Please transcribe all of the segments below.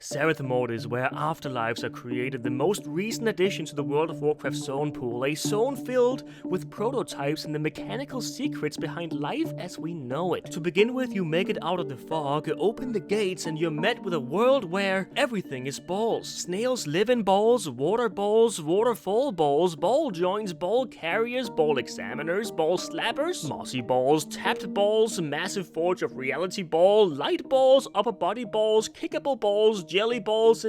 Zereth Mortis, where afterlives are created, the most recent addition to the World of Warcraft zone pool, a zone filled with prototypes and the mechanical secrets behind life as we know it. To begin with, you make it out of the fog, open the gates, and you're met with a world where everything is balls. Snails live in balls, waterfall balls, ball joints, ball carriers, ball examiners, ball slappers, mossy balls, tapped balls, massive forge of reality ball, light balls, upper body balls, kickable balls, jelly balls.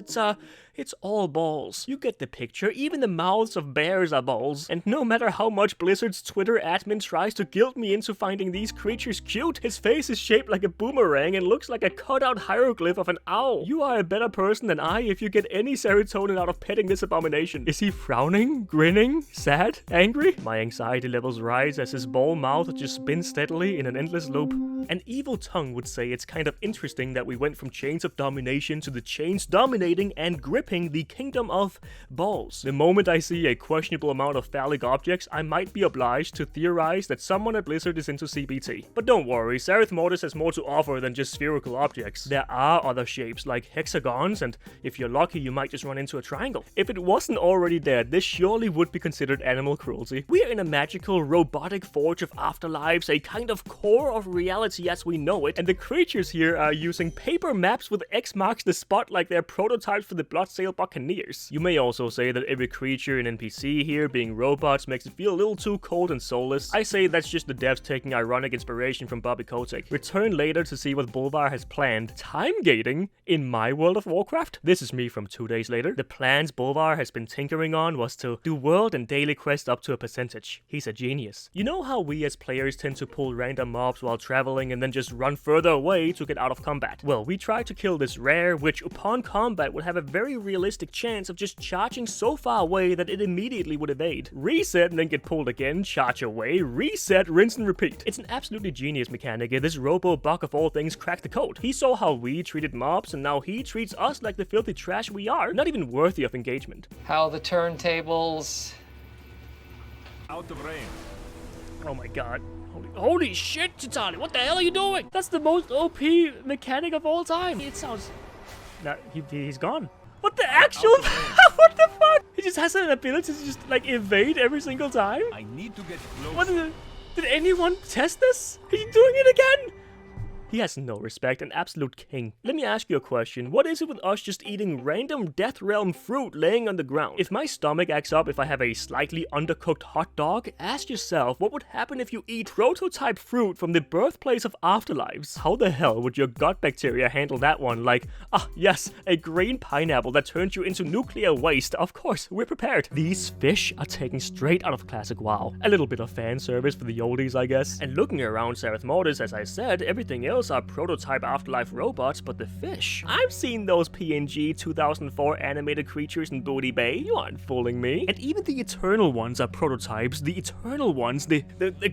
It's all balls. You get the picture. Even the mouths of bears are balls. And no matter how much Blizzard's Twitter admin tries to guilt me into finding these creatures cute, his face is shaped like a boomerang and looks like a cutout hieroglyph of an owl. You are a better person than I if you get any serotonin out of petting this abomination. Is he frowning, grinning, sad, angry? My anxiety levels rise as his ball mouth just spins steadily in an endless loop. An evil tongue would say it's kind of interesting that we went from chains of domination to the chains dominating and gripping the kingdom of balls. The moment I see a questionable amount of phallic objects, I might be obliged to theorize that someone at Blizzard is into CBT. But don't worry, Zereth Mortis has more to offer than just spherical objects. There are other shapes like hexagons, and if you're lucky, you might just run into a triangle. If it wasn't already there, this surely would be considered animal cruelty. We are in a magical, robotic forge of afterlives, a kind of core of reality as we know it, and the creatures here are using paper maps with X marks the spot like they're prototypes for the Bloodsail Buccaneers. You may also say that every creature and NPC here being robots makes it feel a little too cold and soulless. I say that's just the devs taking ironic inspiration from Bobby Kotick. Return later to see what Bolvar has planned. Time gating in my World of Warcraft? This is me from 2 days later. The plans Bolvar has been tinkering on was to do world and daily quests up to a percentage. He's a genius. You know how we as players tend to pull random mobs while traveling and then just run further away to get out of combat? Well, we tried to kill this rare, which upon combat would have a very realistic chance of just charging so far away that it immediately would evade. Reset and then get pulled again, charge away, reset, rinse and repeat. It's an absolutely genius mechanic, and this robo-buck of all things cracked the code. He saw how we treated mobs, and now he treats us like the filthy trash we are, not even worthy of engagement. How the turntables... Out of range. Oh my god. Holy shit, Titani, what the hell are you doing? That's the most OP mechanic of all time. It sounds... No, he's gone. What the actual... What the fuck? He just has an ability to just, like, evade every single time? I need to get close. What the... Did anyone test this? Are you doing it again? He has no respect, an absolute king. Let me ask you a question. What is it with us just eating random Death Realm fruit laying on the ground? If my stomach acts up if I have a slightly undercooked hot dog, ask yourself what would happen if you eat prototype fruit from the birthplace of afterlives? How the hell would your gut bacteria handle that one? Like, yes, a green pineapple that turns you into nuclear waste. Of course, we're prepared. These fish are taken straight out of classic WoW. A little bit of fan service for the oldies, I guess. And looking around Zereth Mortis, as I said, everything else are prototype afterlife robots, but the fish... I've seen those PNG 2004 animated creatures in Booty Bay. You aren't fooling me. And even the Eternal ones are prototypes. The Eternal ones, the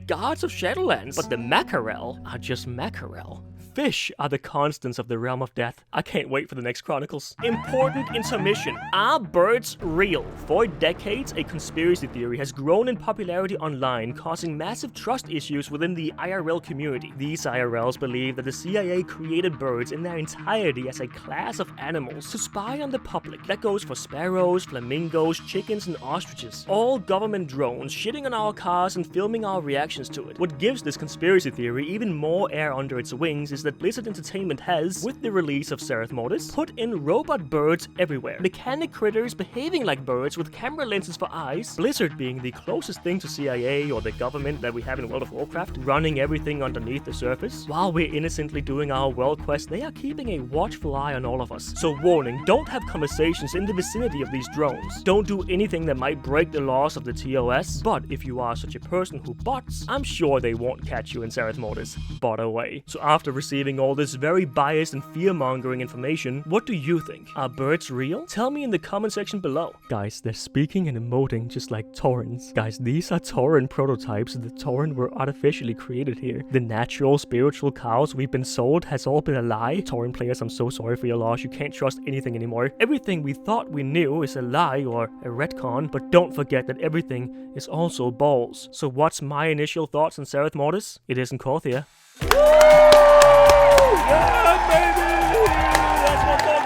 gods of Shadowlands. But the mackerel are just mackerel. Fish are the constants of the realm of death. I can't wait for the next Chronicles. Important intermission. Are birds real? For decades, a conspiracy theory has grown in popularity online, causing massive trust issues within the IRL community. These IRLs believe that the CIA created birds in their entirety as a class of animals to spy on the public. That goes for sparrows, flamingos, chickens, and ostriches. All government drones shitting on our cars and filming our reactions to it. What gives this conspiracy theory even more air under its wings is that Blizzard Entertainment has, with the release of Zereth Mortis, put in robot birds everywhere. Mechanic critters behaving like birds with camera lenses for eyes. Blizzard being the closest thing to CIA or the government that we have in World of Warcraft, running everything underneath the surface. While we're innocently doing our world quest, they are keeping a watchful eye on all of us. So warning, don't have conversations in the vicinity of these drones. Don't do anything that might break the laws of the TOS, but if you are such a person who bots, I'm sure they won't catch you in Zereth Mortis. Bot away. So after receiving all this very biased and fear-mongering information, what do you think? Are birds real? Tell me in the comment section below. Guys, they're speaking and emoting just like Taurens. Guys, these are Tauren prototypes. The Tauren were artificially created here. The natural, spiritual cows we've been sold has all been a lie. Tauren players, I'm so sorry for your loss. You can't trust anything anymore. Everything we thought we knew is a lie or a retcon, but don't forget that everything is also balls. So what's my initial thoughts on Zereth Mortis? It isn't Korthia. Yeah, baby! That's what